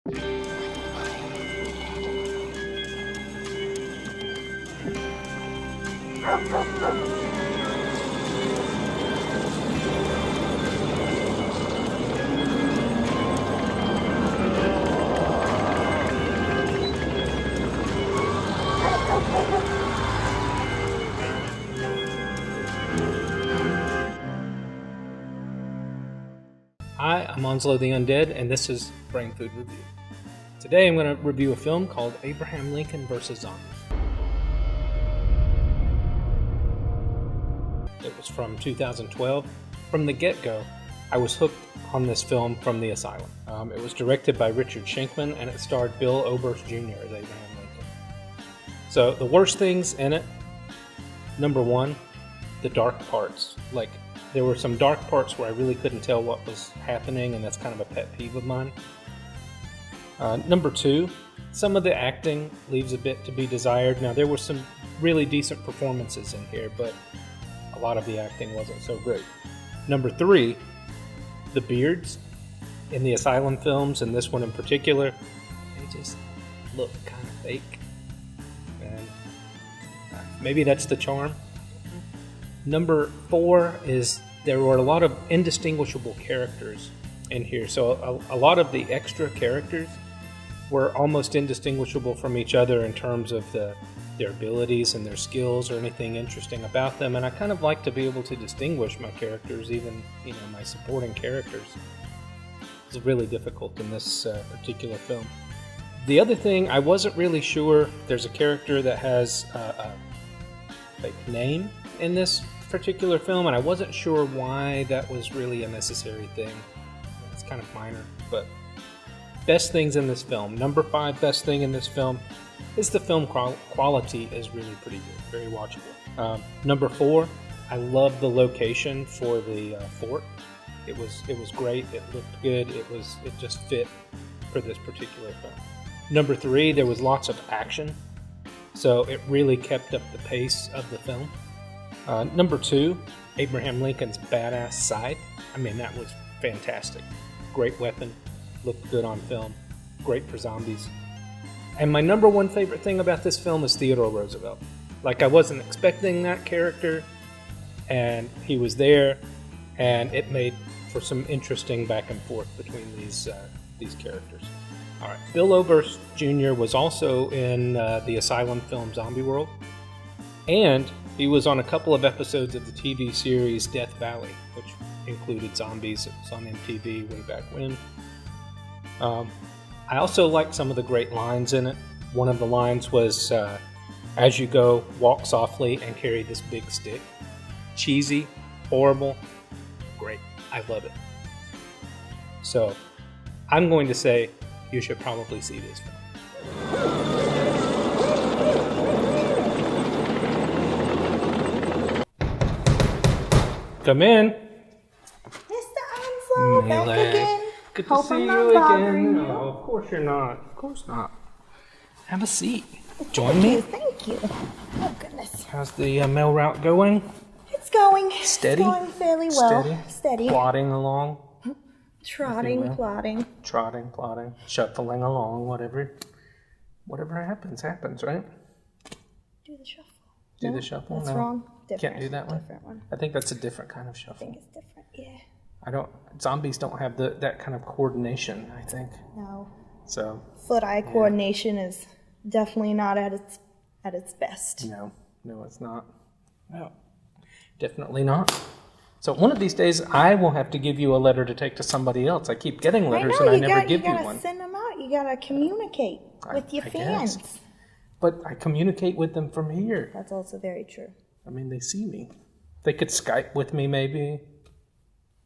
Hi, I'm Onslow the Undead, and this is Brainfood Review. Today I'm going to review a film called Abraham Lincoln vs. Zombies. It was from 2012. From the get-go, I was hooked on this film from the asylum. It was directed by Richard Schenkman, and it starred Bill Oberst Jr. as Abraham Lincoln. So the worst things in it, number one, the dark parts. There were some dark parts where I really couldn't tell what was happening, and that's kind of a pet peeve of mine. Number two, some of the acting leaves a bit to be desired. Now, there were some really decent performances in here, but a lot of the acting wasn't so great. Number three, the beards in the asylum films, and this one in particular, they just look kind of fake. And maybe that's the charm. Number four is there were a lot of indistinguishable characters in here. So a lot of the extra characters were almost indistinguishable from each other in terms of their abilities and their skills or anything interesting about them. And I kind of like to be able to distinguish my characters, even my supporting characters. It's really difficult in this particular film. The other thing, I wasn't really sure. There's a character that has a fake name in this particular film, and I wasn't sure why that was really a necessary thing. It's kind of minor, but best things in this film. Number 5 best thing in this film is the film quality is really pretty good, very watchable. Number 4, I love the location for the fort. It was great. It looked good. It just fit for this particular film. Number 3, there was lots of action, so it really kept up the pace of the film. Number 2, Abraham Lincoln's badass scythe. I mean, that was fantastic. Great weapon, looked good on film, great for zombies. And my number 1 favorite thing about this film is Theodore Roosevelt. I wasn't expecting that character, and he was there, and it made for some interesting back and forth between these characters. All right, Bill Oberst Jr. was also in the asylum film Zombie World, and he was on a couple of episodes of the TV series Death Valley, which included zombies. It was on MTV way back when. I also liked some of the great lines in it. One of the lines was, as you go, walk softly and carry this big stick. Cheesy, horrible, great. I love it. So, I'm going to say you should probably see this film. Come in. Mr. Onslow, back again. Good to see you again. Oh, of course you're not. Of course not. Have a seat. Join me. Thank you. Oh, goodness. How's the mail route going? It's going. Steady? It's going fairly well. Steady. Plodding along? Trotting, plodding. Trotting, plodding, shuffling along, whatever happens, right? Do the shuffle. Do the shuffle? That's no. wrong. Different. Can't do that one? Different one. I think that's a different kind of shuffle. I think it's different, yeah. Zombies don't have that kind of coordination, I think. No. So. Foot-eye coordination is definitely not at its best. No, it's not. No, definitely not. So one of these days, I will have to give you a letter to take to somebody else. I keep getting letters and I never give you one. You gotta send them out. You gotta communicate with your fans. Guess. But I communicate with them from here. That's also very true. I mean, they see me. They could Skype with me, maybe,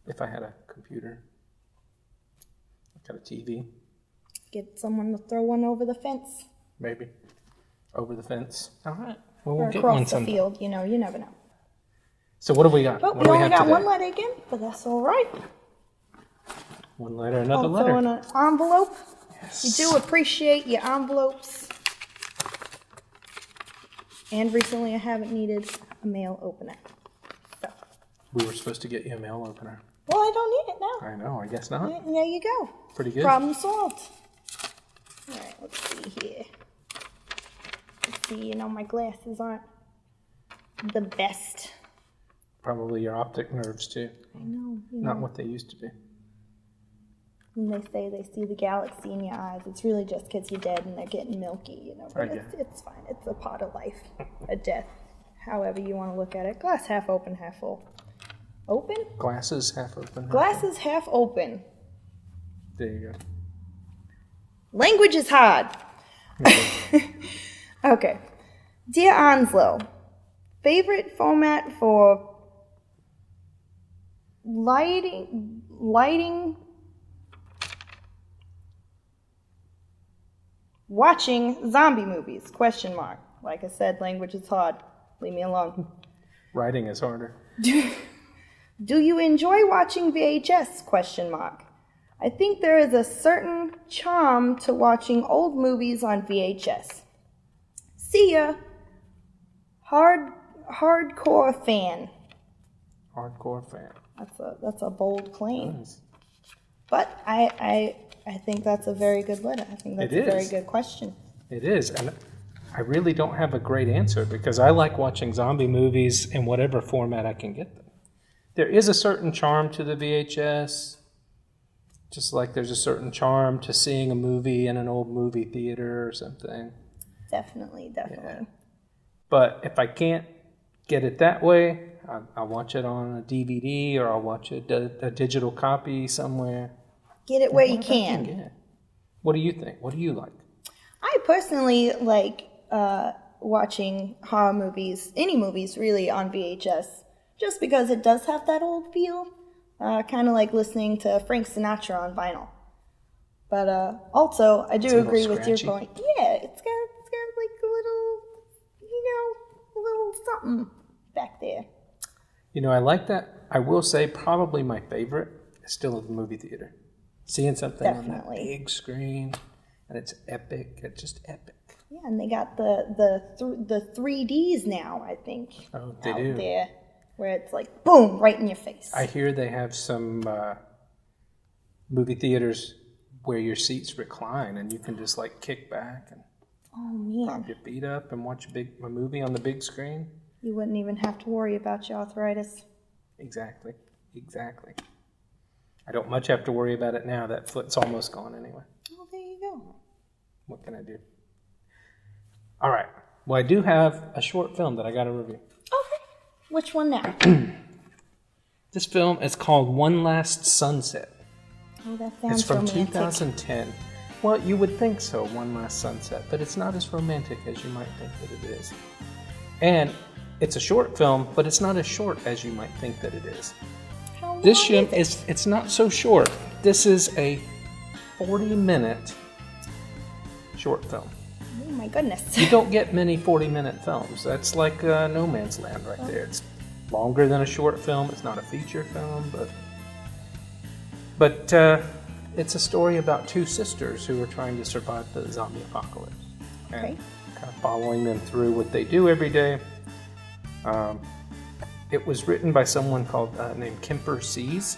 if I had a computer. I've got a TV. Get someone to throw one over the fence. Maybe. Over the fence. All right. Well, or we'll get one across the sometime. field, you never know. So what do we got? But what we only got today? one letter again, but that's all right. One letter, another letter. Also in an envelope. Yes. We do appreciate your envelopes. And recently I haven't needed a mail opener. So. We were supposed to get you a mail opener. Well, I don't need it now. I know, I guess not. There you go. Pretty good. Problem solved. see. My glasses aren't the best. Probably your optic nerves too. I know. Not what they used to be. When they say they see the galaxy in your eyes, it's really just because you're dead and they're getting milky, But it's fine. It's a part of life, a death, however you want to look at it. Glass half open, half full. Open? Glasses half open. Glasses half open. There you go. Language is hard. Okay. Dear Onslow, favorite format for lighting watching zombie movies? ? Like I said, language is hard. Leave me alone. Writing is harder. Do you enjoy watching VHS? ? I think there is a certain charm to watching old movies on VHS. See ya. Hardcore fan. Hardcore fan. That's a bold claim. Nice. But I think that's a very good letter. I think that's a very good question. It is, and I really don't have a great answer because I like watching zombie movies in whatever format I can get them. There is a certain charm to the VHS, just like there's a certain charm to seeing a movie in an old movie theater or something. Definitely. Yeah. But if I can't get it that way, I'll watch it on a DVD or I'll watch a digital copy somewhere. Get it where you can. What do you think? What do you like? I personally like watching horror movies, any movies really, on VHS, just because it does have that old feel, kind of like listening to Frank Sinatra on vinyl. But also, I do agree with your point. Yeah, it's got like a little, a little something back there. I like that. I will say probably my favorite is still the movie theater. Seeing something on that big screen, and it's epic. It's just epic. Yeah, and they got the 3Ds now, I think. Oh, they out do. There, where it's like boom, right in your face. I hear they have some movie theaters where your seats recline, and you can just like kick back and prop your feet up and watch a movie on the big screen. You wouldn't even have to worry about your arthritis. Exactly. I don't much have to worry about it now. That foot's almost gone anyway. Well, there you go. What can I do? All right. Well, I do have a short film that I got to review. Okay. Which one now? This film is called One Last Sunset. Oh, that sounds It's from romantic. 2010. Well, you would think so, One Last Sunset, but it's not as romantic as you might think that it is. And it's a short film, but it's not as short as you might think that it is. How long This film is it's not so short. This is a 40-minute short film. Oh my goodness. You don't get many 40-minute films. That's like No Man's Land right there. It's longer than a short film. It's not a feature film, but it's a story about two sisters who are trying to survive the zombie apocalypse. And kind of following them through what they do every day. It was written by someone named Kemper Sees,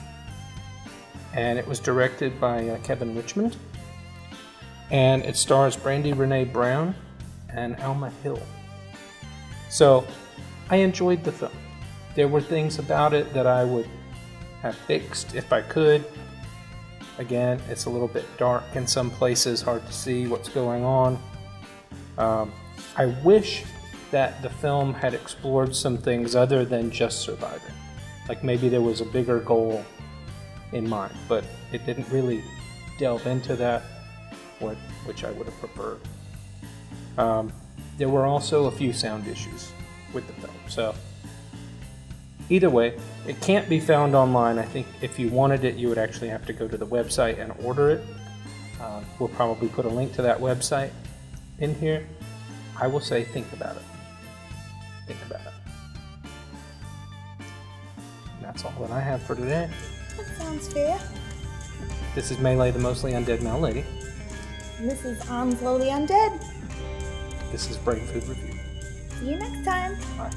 and it was directed by Kevin Richmond, and it stars Brandy Renee Brown and Alma Hill. So I enjoyed the film. There were things about it that I would have fixed if I could. Again, it's a little bit dark in some places, hard to see what's going on. I wish that the film had explored some things other than just surviving. Like maybe there was a bigger goal in mind, but it didn't really delve into that, which I would have preferred. There were also a few sound issues with the film. So either way, it can't be found online. I think if you wanted it, you would actually have to go to the website and order it. We'll probably put a link to that website in here. I will say think about it. Think about it. And that's all that I have for today. That sounds fair. This is Melee, the mostly undead Male Lady. And this is Onslow the Undead. This is Brainfood Review. See you next time. Bye.